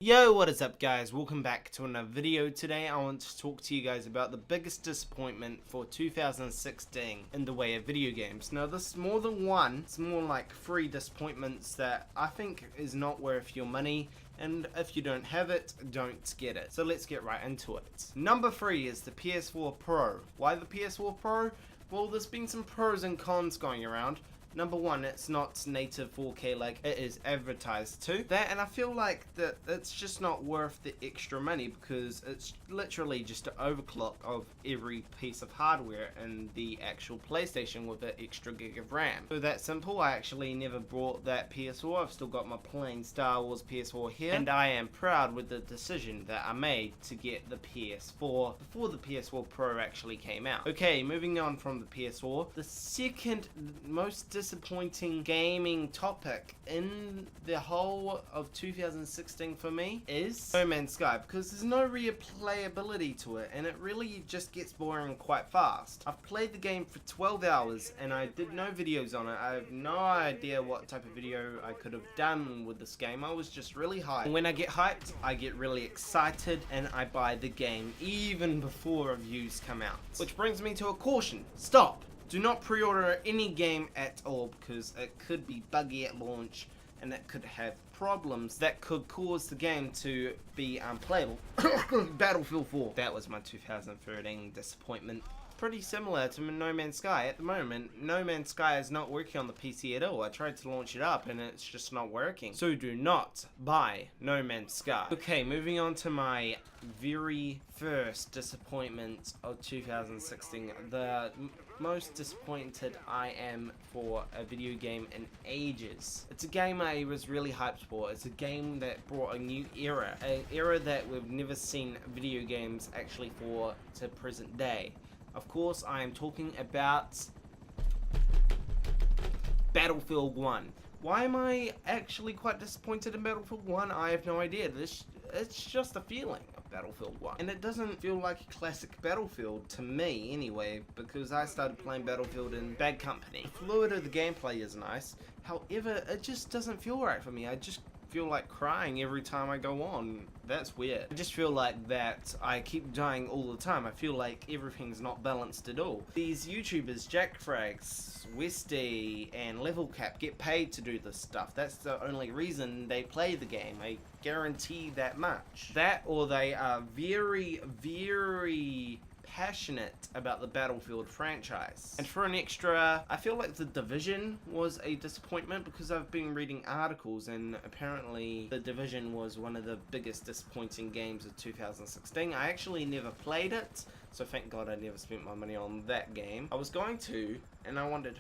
Yo, what is up guys? Welcome back to another video. Today I want to talk to you guys about the biggest disappointment for 2016 in the way of video games. Now this is more than one, it's more like 3 disappointments that I think is not worth your money, and if you don't have it, don't get it. So let's get right into it. Number 3 is the PS4 Pro. Why the PS4 Pro? Well, there's been some pros and cons going around. Number 1, it's not native 4K like it is advertised to. And I feel like that it's just not worth the extra money because it's literally just an overclock of every piece of hardware in the actual PlayStation with an extra gig of RAM. So that's simple. I actually never bought that PS4. I've still got my plain Star Wars PS4 here, and I am proud with the decision that I made to get the PS4 before the PS4 Pro actually came out. Okay, moving on from the PS4, the second most disappointing gaming topic in the whole of 2016 for me is No Man's Sky, because there's no replayability to it and it really just gets boring quite fast. I've played the game for 12 hours and I did no videos on it. I have no idea what type of video I could have done with this game. I was just really hyped. And when I get hyped, I get really excited and I buy the game even before reviews come out. Which brings me to a caution. Stop! Do not pre-order any game at all because it could be buggy at launch and it could have problems that could cause the game to be unplayable. Battlefield 4. That was my 2013 disappointment. Pretty similar to No Man's Sky. At the moment, No Man's Sky is not working on the PC at all. I tried to launch it up and it's just not working. So do not buy No Man's Sky. Okay, moving on to my very first disappointment of 2016. The most disappointed I am for a video game in ages. It's a game I was really hyped for. It's a game that brought a new era. An era that we've never seen video games actually for to present day. Of course, I am talking about Battlefield 1. Why am I actually quite disappointed in Battlefield 1? I have no idea. It's just a feeling of Battlefield 1. And it doesn't feel like a classic Battlefield to me anyway, because I started playing Battlefield in bad company. The fluid of the gameplay is nice. However, it just doesn't feel right for me. I just feel like crying every time I go on. That's weird. I just feel like that I keep dying all the time. I feel like everything's not balanced at all. These YouTubers, JackFrags, Westy, and Levelcap get paid to do this stuff. That's the only reason they play the game. I guarantee that much. That, or they are very, very passionate about the Battlefield franchise. And for an extra, I feel like The Division was a disappointment because I've been reading articles and apparently The Division was one of the biggest disappointing games of 2016. I actually never played it, so thank God I never spent my money on that game. I was going to, and I wondered,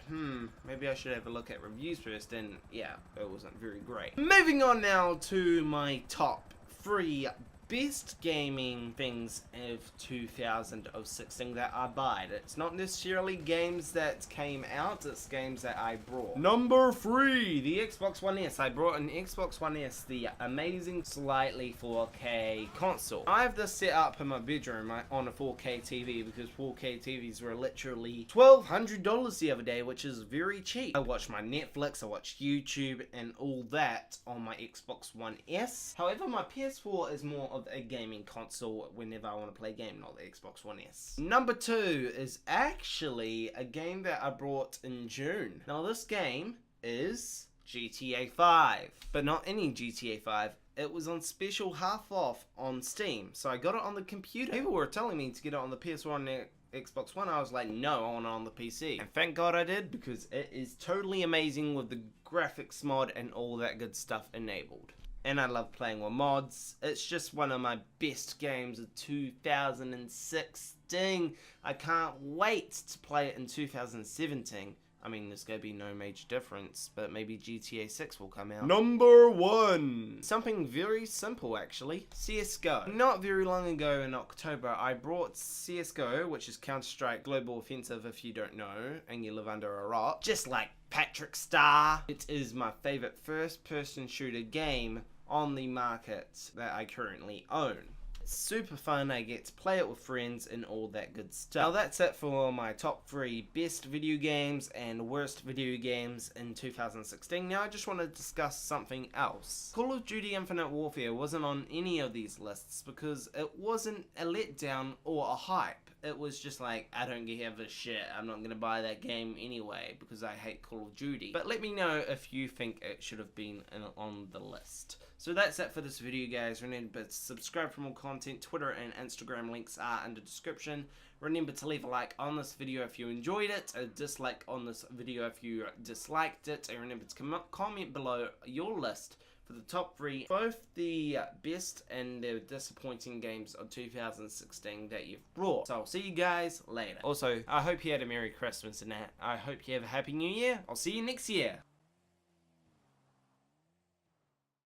maybe I should have a look at reviews first, and yeah, it wasn't very great. Moving on now to my top 3 best gaming things of 2016 that I bought. It's not necessarily games that came out, it's games that I brought. Number 3, the Xbox One S. I brought an Xbox One S, the amazing slightly 4K console. I have this set up in my bedroom on a 4K TV because 4K TVs were literally $1,200 the other day, which is very cheap. I watch my Netflix, I watch YouTube and all that on my Xbox One S. However, my PS4 is more of a gaming console whenever I want to play a game, not the Xbox One S. Number 2 is actually a game that I brought in June. Now this game is GTA 5, but not any GTA 5. It was on special half off on Steam, so I got it on the computer. People were telling me to get it on the PS1 and Xbox One. I was like, no, I want it on the PC. And thank God I did, because it is totally amazing with the graphics mod and all that good stuff enabled. And I love playing with mods. It's just one of my best games of 2016. I can't wait to play it in 2017. I mean, there's gonna be no major difference, but maybe GTA 6 will come out. Number 1. Something very simple, actually. CSGO. Not very long ago in October, I brought CSGO, which is Counter-Strike Global Offensive if you don't know, and you live under a rock. Just like Patrick Star. It is my favorite first-person shooter game on the market that I currently own. It's super fun, I get to play it with friends and all that good stuff. Now that's it for my top 3 best video games and worst video games in 2016. Now I just want to discuss something else. Call of Duty Infinite Warfare wasn't on any of these lists because it wasn't a letdown or a hype. It was just like, I don't give a shit, I'm not gonna buy that game anyway because I hate Call of Duty. But let me know if you think it should have been on the list. So that's it for this video, guys. Remember to subscribe for more content. Twitter and Instagram links are in the description. Remember to leave a like on this video if you enjoyed it, a dislike on this video if you disliked it, and remember to comment below your list for the top 3, both the best and the disappointing games of 2016 that you've brought. So I'll see you guys later. Also, I hope you had a Merry Christmas and I hope you have a Happy New Year. I'll see you next year.